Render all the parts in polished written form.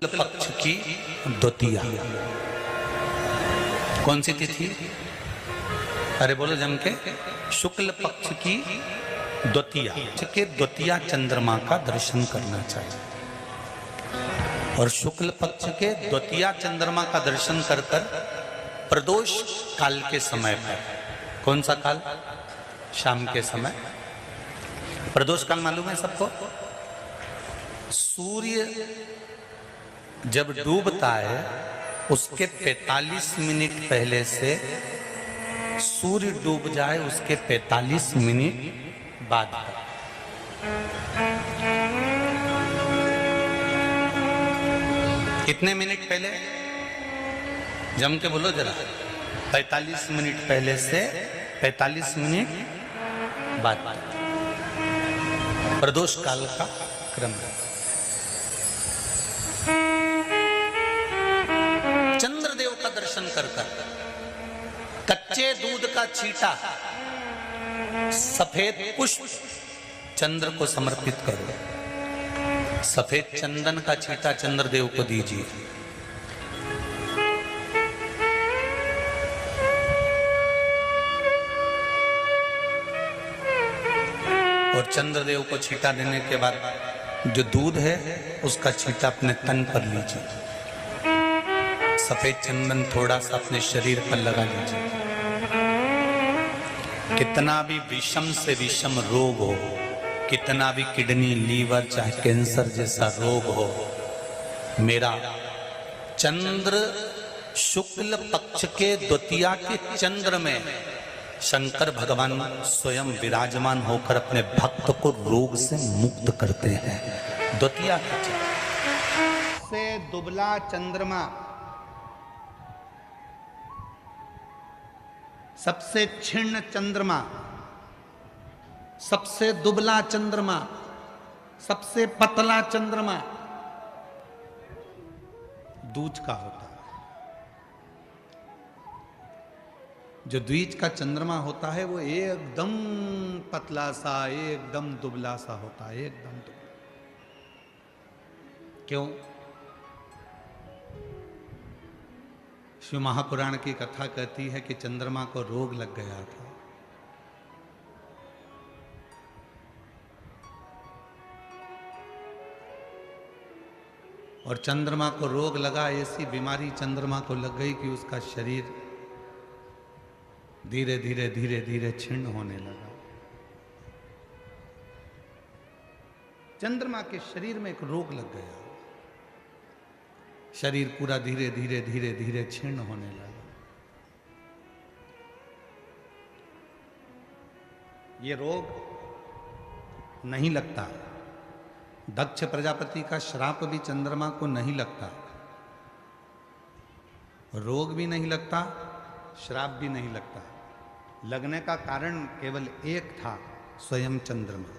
पक्ष की द्वितीया कौन सी तिथि? अरे बोलो जम के। शुक्ल पक्ष की द्वितीया के द्वितीया चंद्रमा का दर्शन करना चाहिए। और शुक्ल पक्ष के द्वितीया चंद्रमा का दर्शन कर कर प्रदोष काल के समय पर, कौन सा काल? शाम के समय। प्रदोष काल मालूम है सबको? सूर्य जब डूबता है उसके 45 मिनट पहले से सूर्य डूब जाए उसके 45 मिनट बाद का। कितने मिनट पहले? जम के बोलो जरा। 45 मिनट पहले से 45 मिनट बाद का प्रदोष काल का क्रम है। चंद्रदेव का दर्शन कर कर कच्चे दूध का छींटा, सफेद पुष्प चंद्र को समर्पित करो। सफेद चंदन का छींटा चंद्रदेव को दीजिए। और चंद्रदेव को छींटा देने के बाद जो दूध है उसका छींटा अपने तन पर लीजिए। सफेद चंदन थोड़ा सा अपने शरीर पर लगा लीजिए। कितना भी विषम से विषम रोग हो, कितना भी किडनी, लीवर, चाहे कैंसर जैसा रोग हो, मेरा चंद्र शुक्ल पक्ष के द्वितीया के चंद्र में शंकर भगवान स्वयं विराजमान होकर अपने भक्त को रोग से मुक्त करते हैं। द्वितीया के चंद्र से दुबला चंद्रमा, सबसे क्षीण चंद्रमा, सबसे दुबला चंद्रमा, सबसे पतला चंद्रमा दूज का होता है। जो द्विज का चंद्रमा होता है वो एकदम पतला सा, एकदम दुबला सा होता है, एकदम दुबला। क्यों? शिव महापुराण की कथा कहती है कि चंद्रमा को रोग लग गया था। और चंद्रमा को रोग लगा, ऐसी बीमारी चंद्रमा को लग गई कि उसका शरीर धीरे धीरे धीरे धीरे क्षीण होने लगा। चंद्रमा के शरीर में एक रोग लग गया, शरीर पूरा धीरे धीरे धीरे धीरे क्षीण होने लगा। ये रोग नहीं लगता। दक्ष प्रजापति का श्राप भी चंद्रमा को नहीं लगता। रोग भी नहीं लगता, श्राप भी नहीं लगता। लगने का कारण केवल एक था, स्वयं चंद्रमा।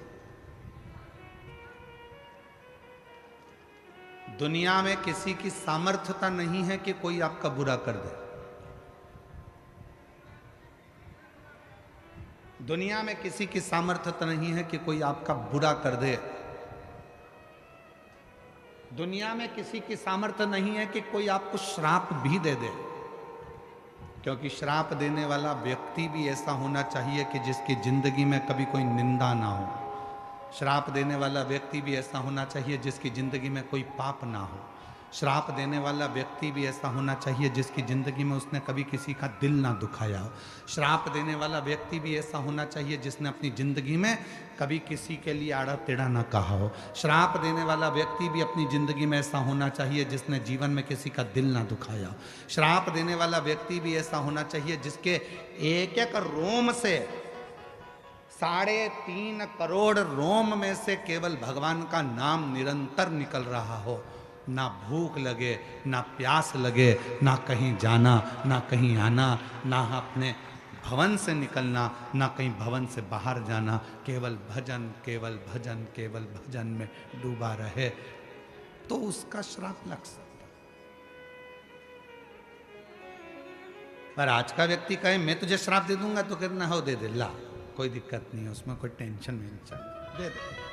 दुनिया में किसी की सामर्थ्यता नहीं है कि कोई आपका बुरा कर दे। दुनिया में किसी की सामर्थ्यता नहीं है कि कोई आपका बुरा कर दे। दुनिया में किसी की सामर्थ्य नहीं है कि कोई आपको श्राप भी दे दे। क्योंकि श्राप देने वाला व्यक्ति भी ऐसा होना चाहिए कि जिसकी जिंदगी में कभी कोई निंदा ना हो। श्राप देने वाला व्यक्ति भी ऐसा होना चाहिए जिसकी जिंदगी में कोई पाप ना हो। श्राप देने वाला व्यक्ति भी ऐसा होना चाहिए जिसकी जिंदगी में उसने कभी किसी का दिल ना दुखाया हो। श्राप देने वाला व्यक्ति भी ऐसा होना चाहिए जिसने अपनी जिंदगी में कभी किसी के लिए आड़ा टेढ़ा ना कहा हो। श्राप देने वाला व्यक्ति भी अपनी जिंदगी में ऐसा होना चाहिए जिसने जीवन में किसी का दिल ना दुखाया हो। श्राप देने वाला व्यक्ति भी ऐसा होना चाहिए जिसके एक एक रोम से 3.5 करोड़ रोम में से केवल भगवान का नाम निरंतर निकल रहा हो। ना भूख लगे, ना प्यास लगे, ना कहीं जाना, ना कहीं आना, ना अपने भवन से निकलना, ना कहीं भवन से बाहर जाना। केवल भजन, केवल भजन, केवल भजन में डूबा रहे तो उसका श्राप लग सकता। पर आज का व्यक्ति कहे मैं तुझे श्राप दे दूंगा तो कहना हो दे दे, ला कोई दिक्कत नहीं है, उसमें कोई टेंशन नहीं चाहिए, दे दे।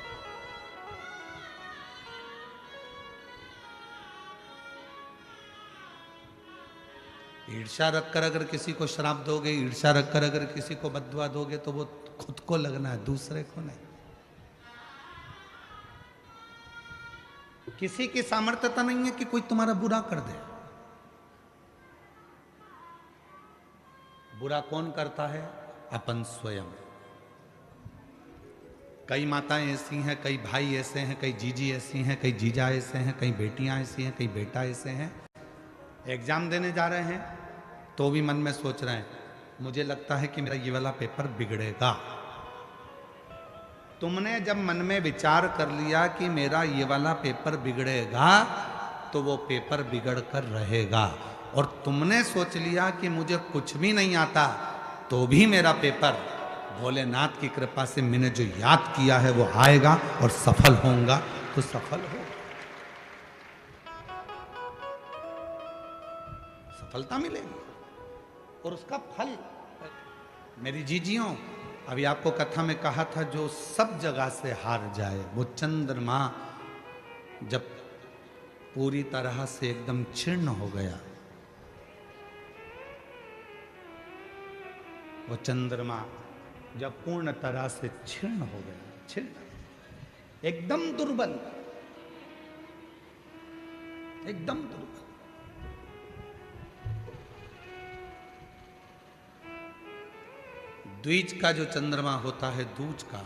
ईर्ष्या रखकर अगर किसी को श्राप दोगे, ईर्ष्या रखकर अगर किसी को बद्दुआ दोगे, तो वो खुद को लगना है, दूसरे को नहीं। किसी की सामर्थ्यता नहीं है कि कोई तुम्हारा बुरा कर दे। बुरा कौन करता है? अपन स्वयं। कई माताएं ऐसी हैं, कई भाई ऐसे हैं, कई जीजी ऐसी हैं, कई जीजा ऐसे हैं, कई बेटियां ऐसी हैं, कई बेटा ऐसे हैं। एग्जाम देने जा रहे हैं तो भी मन में सोच रहे हैं, मुझे लगता है कि मेरा ये वाला पेपर बिगड़ेगा। तुमने जब मन में विचार कर लिया कि मेरा ये वाला पेपर बिगड़ेगा, तो वो पेपर बिगड़ कर रहेगा। और तुमने सोच लिया कि मुझे कुछ भी नहीं आता, तो भी मेरा पेपर भोलेनाथ की कृपा से मैंने जो याद किया है वो आएगा और सफल होऊंगा, तो सफल हो। सफलता मिलेगी और उसका फल। मेरी जीजियों, अभी आपको कथा में कहा था, जो सब जगह से हार जाए, वो चंद्रमा जब पूरी तरह से एकदम क्षीण हो गया, वो चंद्रमा जब पूर्ण तरह से क्षीण हो गया, क्षीण, एकदम दुर्बल, एकदम दुर्बल। द्विज का जो चंद्रमा होता है, दूज का,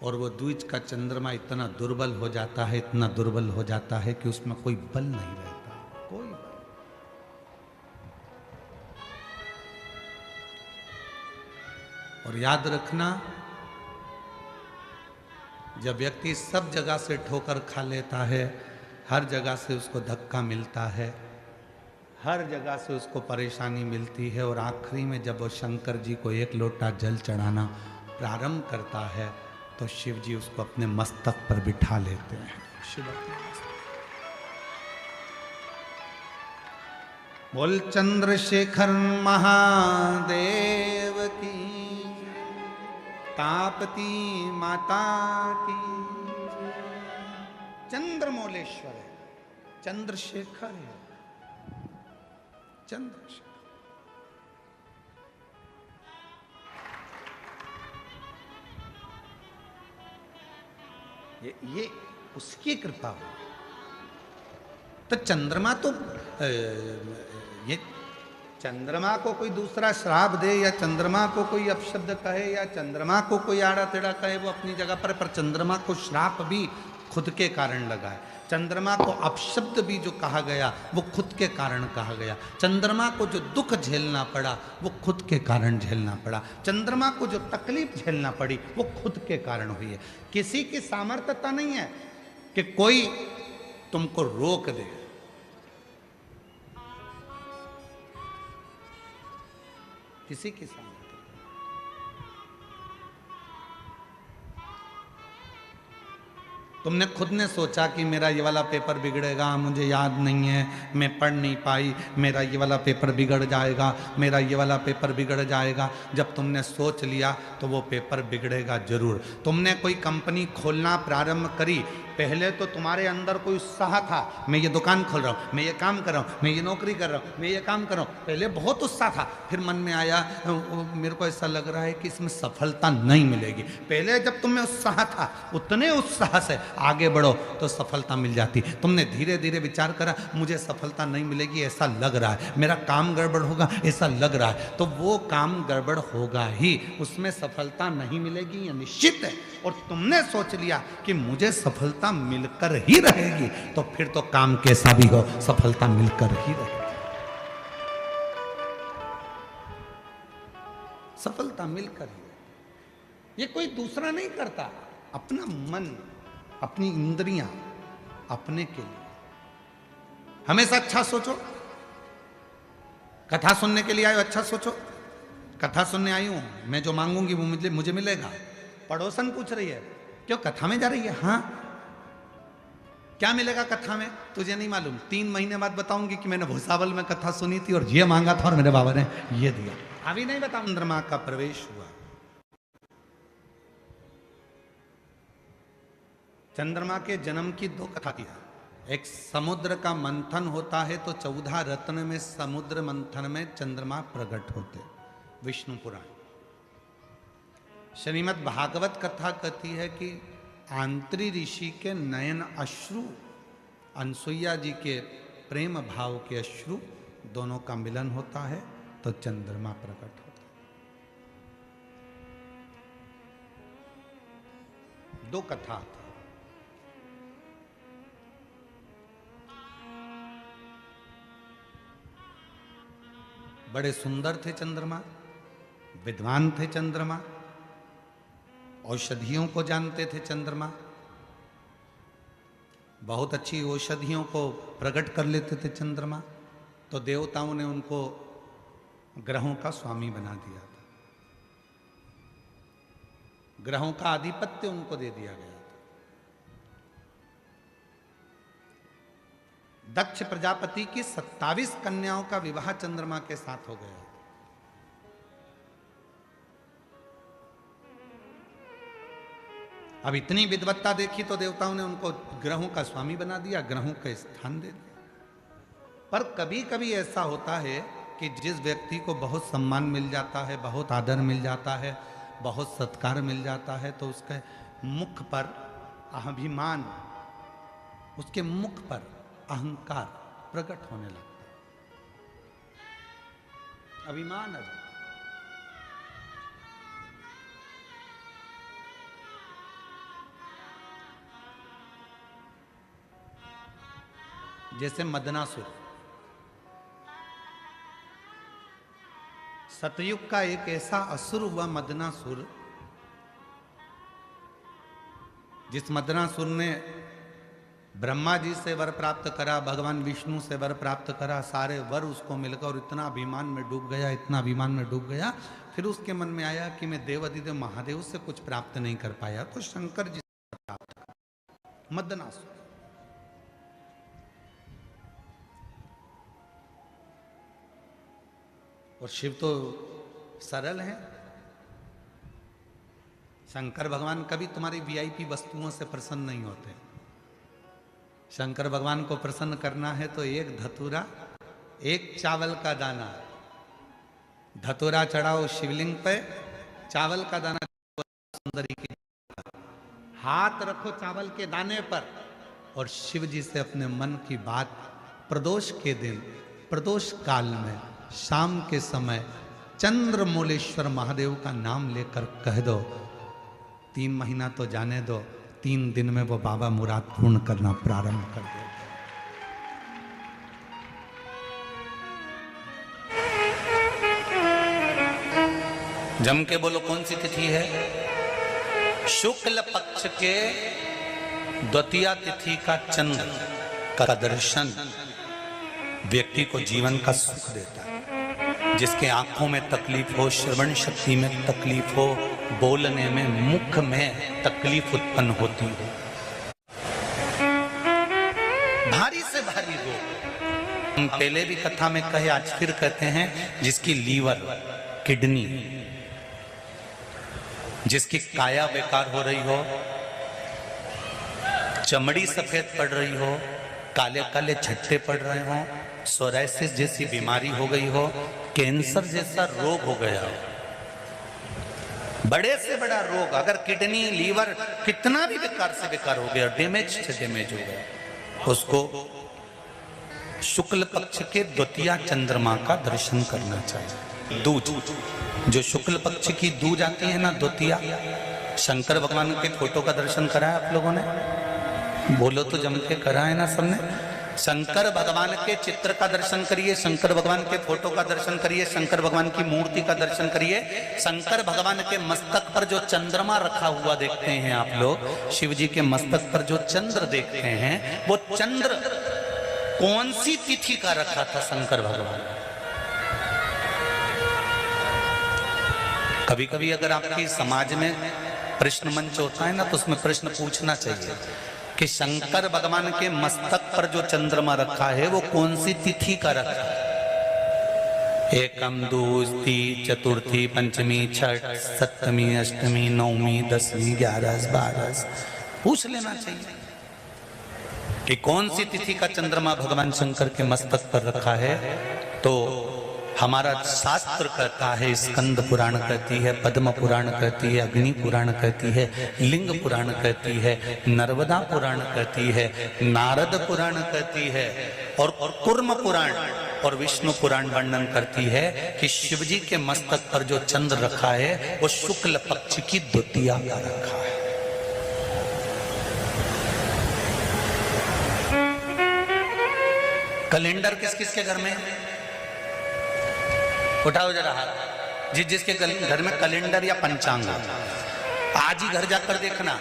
और वो द्विज का चंद्रमा इतना दुर्बल हो जाता है, इतना दुर्बल हो जाता है कि उसमें कोई बल नहीं रहता, कोई बल। और याद रखना, जब व्यक्ति सब जगह से ठोकर खा लेता है, हर जगह से उसको धक्का मिलता है, हर जगह से उसको परेशानी मिलती है, और आखिरी में जब वो शंकर जी को एक लोटा जल चढ़ाना प्रारंभ करता है, तो शिव जी उसको अपने मस्तक पर बिठा लेते हैं। शिव बोल चंद्रशेखर महादेव की, तापती माता की। चंद्रमौलेश्वर है, चंद्रशेखर है, चंद्रशेखर। ये उसकी कृपा हो। तो चंद्रमा तो ये चंद्रमा को कोई दूसरा श्राप दे, या चंद्रमा को कोई अपशब्द कहे, या चंद्रमा को कोई आड़ा टेढ़ा कहे, वो अपनी जगह पर चंद्रमा को श्राप भी खुद के कारण लगा है। चंद्रमा को अपशब्द भी जो कहा गया, वो खुद के कारण कहा गया। चंद्रमा को जो दुख झेलना पड़ा, वो खुद के कारण झेलना पड़ा। चंद्रमा को जो तकलीफ झेलना पड़ी, वो खुद के कारण हुई है। किसी की सामर्थ्यता नहीं है कि कोई तुमको रोक दे। किसी की सामर्थ्य। तुमने खुद ने सोचा कि मेरा ये वाला पेपर बिगड़ेगा, मुझे याद नहीं है, मैं पढ़ नहीं पाई, मेरा ये वाला पेपर बिगड़ जाएगा, मेरा ये वाला पेपर बिगड़ जाएगा। जब तुमने सोच लिया तो वो पेपर बिगड़ेगा जरूर। तुमने कोई कंपनी खोलना प्रारंभ करी, पहले तो तुम्हारे अंदर कोई उत्साह था, मैं ये दुकान खोल रहा हूँ, मैं ये काम कर रहा हूँ, मैं ये नौकरी कर रहा हूँ, मैं ये काम कर रहा हूँ, पहले बहुत उत्साह था। फिर मन में आया मेरे को ऐसा लग रहा है कि इसमें सफलता नहीं मिलेगी। पहले जब तुम्हें उत्साह था, उतने उत्साह से आगे बढ़ो तो सफलता मिल जाती। तुमने धीरे धीरे विचार करा, मुझे सफलता नहीं मिलेगी, ऐसा लग रहा है, मेरा काम गड़बड़ होगा, ऐसा लग रहा है, तो वो काम गड़बड़ होगा ही, उसमें सफलता नहीं मिलेगी, ये निश्चित है। और तुमने सोच लिया कि मुझे सफलता मिलकर ही रहेगी, तो फिर तो काम कैसा भी हो, सफलता मिलकर ही रहेगी। सफलता मिलकर ही रहेगी। ये कोई दूसरा नहीं करता, अपना मन, अपनी इंद्रियां, अपने के लिए। हमेशा अच्छा सोचो। कथा सुनने के लिए आयो, अच्छा सोचो। कथा सुनने आई हूं, मैं जो मांगूंगी वो मुझे मिलेगा। पड़ोसन पूछ रही है, क्यों कथा में जा रही है? हाँ, क्या मिलेगा कथा में? तुझे नहीं मालूम, 3 महीने बाद बताऊंगी कि मैंने भूसावल में कथा सुनी थी और ये मांगा था और मेरे बाबा ने ये दिया। अभी नहीं बता। चंद्रमा का प्रवेश हुआ। चंद्रमा के जन्म की 2 कथा थी। एक समुद्र का मंथन होता है तो 14 रत्न में समुद्र मंथन में चंद्रमा प्रकट होते, विष्णु पुराण। श्रीमद् भागवत कथा कहती है कि आंत्री ऋषि के नयन अश्रु, अनसुईया जी के प्रेम भाव के अश्रु दोनों का मिलन होता है तो चंद्रमा प्रकट होता है। दो कथा थी। बड़े सुंदर थे चंद्रमा, विद्वान थे चंद्रमा, औषधियों को जानते थे चंद्रमा, बहुत अच्छी औषधियों को प्रकट कर लेते थे चंद्रमा। तो देवताओं ने उनको ग्रहों का स्वामी बना दिया था, ग्रहों का आधिपत्य उनको दे दिया गया था। दक्ष प्रजापति की 27 कन्याओं का विवाह चंद्रमा के साथ हो गया। अब इतनी विद्वत्ता देखी तो देवताओं ने उनको ग्रहों का स्वामी बना दिया, ग्रहों का स्थान दे दिया। पर कभी कभी ऐसा होता है कि जिस व्यक्ति को बहुत सम्मान मिल जाता है, बहुत आदर मिल जाता है, बहुत सत्कार मिल जाता है, तो उसके मुख पर अभिमान, उसके मुख पर अहंकार प्रकट होने लगता है, अभिमान आ जाता है। जैसे मदनासुर, सतयुग का एक ऐसा असुर हुआ मदनासुर, जिस मदनासुर ने ब्रह्मा जी से वर प्राप्त करा, भगवान विष्णु से वर प्राप्त करा, सारे वर उसको मिलकर, और इतना अभिमान में डूब गया, इतना अभिमान में डूब गया। फिर उसके मन में आया कि मैं देव अधिदेव महादेव से कुछ प्राप्त नहीं कर पाया, तो शंकर जी से प्राप्त कर। मदनासुर और शिव तो सरल हैं। शंकर भगवान कभी तुम्हारी वीआईपी वस्तुओं से प्रसन्न नहीं होते। शंकर भगवान को प्रसन्न करना है तो एक धतूरा, एक चावल का दाना, धतूरा चढ़ाओ शिवलिंग पे, चावल का दाना सुंदरी की, हाथ रखो चावल के दाने पर और शिव जी से अपने मन की बात प्रदोष के दिन, प्रदोष काल में, शाम के समय चंद्रमौलेश्वर महादेव का नाम लेकर कह दो। 3 महीना तो जाने दो, 3 दिन में वो बाबा मुराद पूर्ण करना प्रारंभ कर दे। जम के बोलो कौन सी तिथि है? शुक्ल पक्ष के द्वितीया तिथि का चंद्र का दर्शन व्यक्ति को जीवन का सुख देता है। जिसके आंखों में तकलीफ हो, श्रवण शक्ति में तकलीफ हो, बोलने में, मुख में तकलीफ उत्पन्न होती हो, भारी से भारी रोग, हम पहले भी कथा में कहे, आज फिर कहते हैं, जिसकी लीवर, किडनी, जिसकी काया बेकार हो रही हो, चमड़ी सफेद पड़ रही हो, काले काले झट्टे पड़ रहे हो, सोराइसिस जैसी बीमारी हो गई हो, कैंसर जैसा रोग हो गया हो, बड़े से बड़ा रोग, अगर किडनी, लीवर कितना भी बेकार से बेकार हो गया, डैमेज से डैमेज हो गया, उसको शुक्ल पक्ष के द्वितीया चंद्रमा का दर्शन करना चाहिए। दूज, जो शुक्ल पक्ष की दूज आती है ना, द्वितीया, शंकर भगवान के फोटो का दर्शन करा है आप लोगों ने? बोलो तो जम के करा है ना सबने? शंकर भगवान के चित्र का दर्शन करिए, शंकर भगवान के फोटो का दर्शन करिए, शंकर भगवान की मूर्ति का दर्शन करिए। शंकर भगवान के मस्तक पर जो चंद्रमा रखा हुआ देखते हैं आप लोग, शिव जी के मस्तक पर जो चंद्र देखते हैं, वो चंद्र कौन सी तिथि का रखा था शंकर भगवान? कभी कभी अगर आपकी समाज में प्रश्न मंच होता है ना, तो उसमें प्रश्न पूछना चाहिए कि शंकर भगवान के मस्तक पर जो चंद्रमा रखा है वो कौन सी तिथि का रखा है? एकम, दूसरी, चतुर्थी, पंचमी, छठ, सप्तमी, अष्टमी, नवमी, 10वीं, 11, 12 पूछ लेना चाहिए। कि कौन सी तिथि का चंद्रमा भगवान शंकर के मस्तक पर रखा है, तो हमारा शास्त्र कहता है, स्कंद पुराण कहती है, पद्म पुराण कहती है, अग्नि पुराण कहती है, लिंग पुराण कहती है, नर्मदा पुराण कहती है, नारद पुराण कहती है, और कूर्म पुराण और विष्णु पुराण वर्णन करती है कि शिवजी के मस्तक पर जो चंद्र रखा है वो शुक्ल पक्ष की द्वितीया का रखा है। कैलेंडर किस किस के घर में? उठाओ जरा हाथ। जिसके घर में कैलेंडर या पंचांग, आज ही घर जाकर देखना,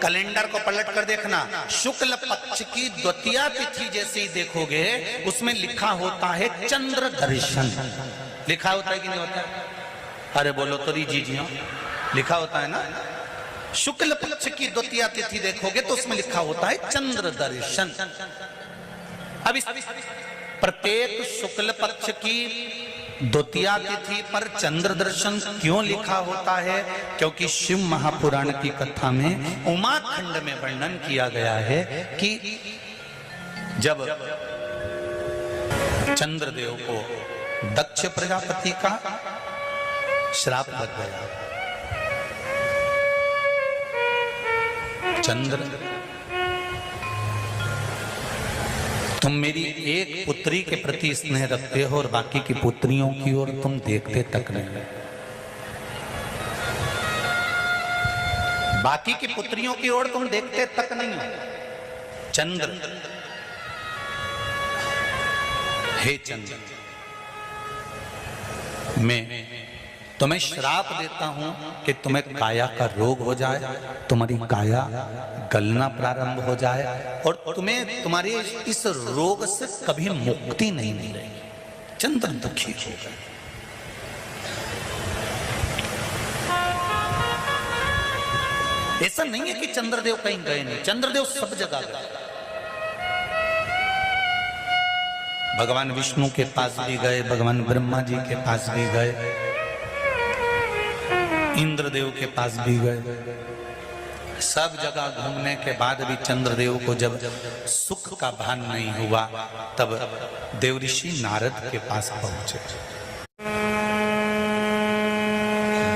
कैलेंडर को पलट कर देखना, शुक्ल पक्ष की द्वितीया तिथि जैसे ही देखोगे उसमें लिखा होता है चंद्र दर्शन। लिखा होता है कि नहीं होता है? अरे बोलो तो जी जी हाँ, लिखा होता है ना। शुक्ल पक्ष की द्वितीया तिथि देखोगे तो उसमें लिखा होता है चंद्र दर्शन। अब इस प्रत्येक शुक्ल पक्ष की द्वितीया तिथि पर चंद्र दर्शन क्यों लिखा होता है? क्योंकि शिव महापुराण की कथा में उमा खंड में वर्णन किया गया है कि जब चंद्रदेव को दक्ष प्रजापति का श्राप लग गया, चंद्र तुम मेरी एक पुत्री के प्रति स्नेह रखते हो और बाकी की पुत्रियों की ओर तुम देखते तक नहीं। बाकी की पुत्रियों की ओर तुम देखते तक नहीं। चंद्र, हे चंद्र, मैं तुम्हें श्राप देता हूं कि तुम्हें काया का रोग हो जाए, तुम्हारी काया गलना प्रारंभ हो जाए और तुम्हें तुम्हारे इस रोग से कभी मुक्ति नहीं मिलेगी। चंद्र दुखी हो गए। ऐसा नहीं है कि चंद्रदेव कहीं गए नहीं, चंद्रदेव सब जगह गए। भगवान विष्णु के पास भी गए, भगवान ब्रह्मा जी के पास भी गए, इंद्रदेव के पास भी गए। सब जगह घूमने के बाद भी चंद्रदेव को जब सुख का भान नहीं हुआ तब देवऋषि नारद के पास पहुंचे।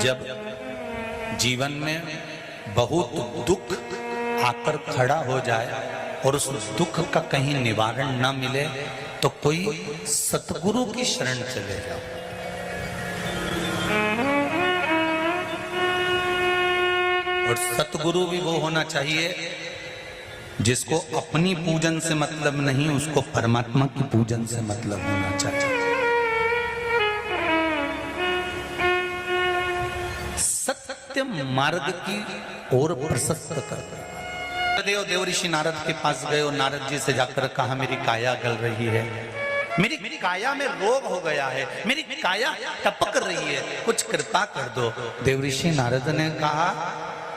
जब जीवन में बहुत दुख आकर खड़ा हो जाए और उस दुख का कहीं निवारण न मिले तो कोई सतगुरु की शरण चले जाओ। और सतगुरु भी वो होना चाहिए जिसको अपनी पूजन से मतलब नहीं, उसको परमात्मा की पूजन से मतलब होना चाहिए। सत्य मार्ग की ओर प्रशस्त कर। देवऋषि नारद के पास गए और नारद जी से जाकर कहा, मेरी काया गल रही है, मेरी काया में रोग हो गया है, मेरी काया टपक रही है, कुछ कृपा कर दो। देवऋषि नारद ने कहा,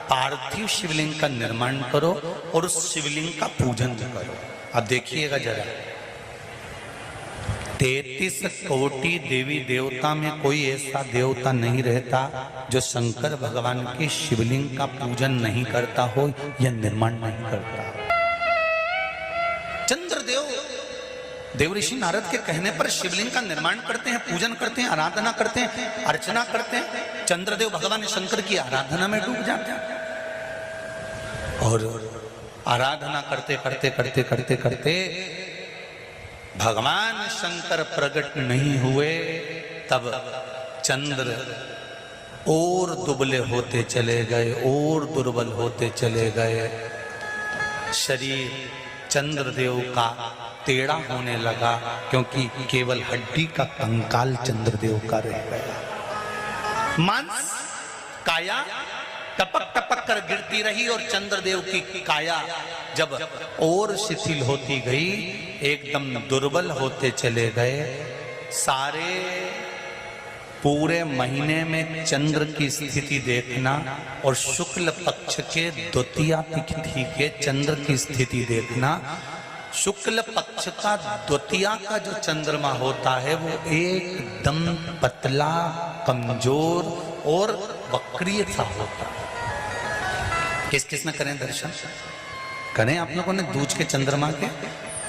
पार्थिव शिवलिंग का निर्माण करो और उस शिवलिंग का पूजन करो। अब देखिएगा जरा, 33 कोटि देवी देवता में कोई ऐसा देवता नहीं रहता जो शंकर भगवान के शिवलिंग का पूजन नहीं करता हो या निर्माण नहीं करता। चंद्रदेव देवऋषि नारद के कहने पर शिवलिंग का निर्माण करते हैं, पूजन करते हैं, आराधना करते हैं, अर्चना करते हैं। चंद्रदेव भगवान शंकर की आराधना में डूब जाते हैं और आराधना करते करते करते करते करते भगवान शंकर प्रकट नहीं हुए, तब चंद्र और दुबले होते चले गए, और दुर्बल होते चले गए। शरीर चंद्रदेव का टेढ़ा होने लगा क्योंकि केवल हड्डी का कंकाल चंद्रदेव का रह गया। मांस काया टपक टपक कर गिरती रही और चंद्रदेव की काया जब और शिथिल होती गई, एकदम दुर्बल होते चले गए। सारे पूरे महीने में चंद्र की स्थिति देखना और शुक्ल पक्ष के द्वितीया तिथि के चंद्र की स्थिति देखना। शुक्ल पक्ष का द्वितीया का जो चंद्रमा होता है वो एकदम पतला, कमजोर और वक्रीय सा होता है। किस किस ने करें दर्शन? करें आप लोगों ने दूज के चंद्रमा के?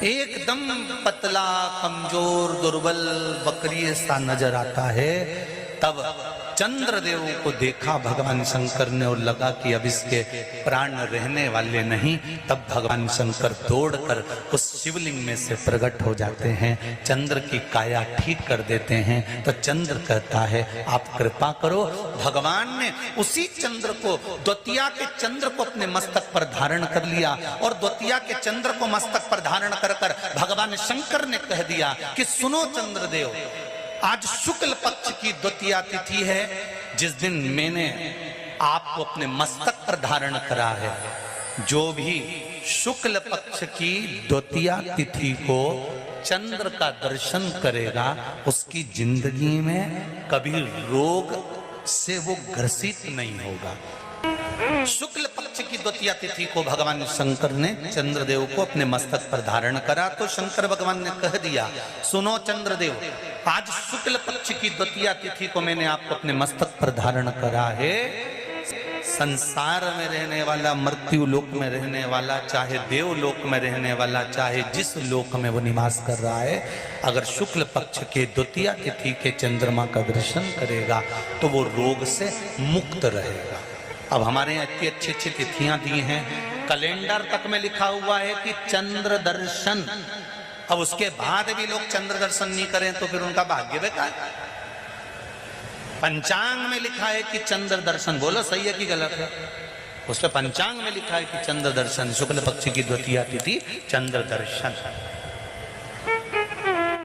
एकदम पतला, कमजोर, दुर्बल, बकरी सा नजर आता है। तब चंद्रदेव को देखा भगवान शंकर ने और लगा कि अब इसके प्राण रहने वाले नहीं। तब भगवान शंकर दौड़कर उस शिवलिंग में से प्रकट हो जाते हैं, चंद्र की काया ठीक कर देते हैं। तो चंद्र कहता है आप कृपा करो। भगवान ने उसी चंद्र को, द्वितीया के चंद्र को अपने मस्तक पर धारण कर लिया और द्वितीया के चंद्र को मस्तक पर धारण कर कर भगवान शंकर ने कह दिया कि सुनो चंद्रदेव, आज शुक्ल पक्ष की द्वितीया तिथि है, जिस दिन मैंने आपको अपने मस्तक पर धारण करा है। जो भी शुक्ल पक्ष की द्वितीया तिथि को चंद्र का दर्शन करेगा, उसकी जिंदगी में कभी रोग से वो ग्रसित नहीं होगा। शुक्ल पक्ष की द्वितीया तिथि को भगवान शंकर ने चंद्रदेव को अपने मस्तक पर धारण करा। तो शंकर भगवान ने कह दिया, सुनो चंद्रदेव, आज शुक्ल पक्ष की द्वितीया तिथि को मैंने आपको अपने मस्तक पर धारण करा है। संसार में रहने वाला, मृत्यु लोक में रहने वाला, चाहे देवलोक में रहने वाला, चाहे जिस लोक में वो निवास कर रहा है, अगर शुक्ल पक्ष के द्वितीया तिथि के चंद्रमा का दर्शन करेगा तो वो रोग से मुक्त रहेगा। अब हमारे यहाँ इतनी अच्छी अच्छी तिथियां दी हैं, कैलेंडर तक में लिखा हुआ है कि चंद्र दर्शन। अब उसके बाद भी लोग चंद्र दर्शन नहीं करें तो फिर उनका भाग्य बेकार। पंचांग में लिखा है कि चंद्र दर्शन, बोलो सही है कि गलत है? उसके पंचांग में लिखा है कि चंद्र दर्शन, शुक्ल पक्ष की द्वितीया तिथि चंद्र दर्शन।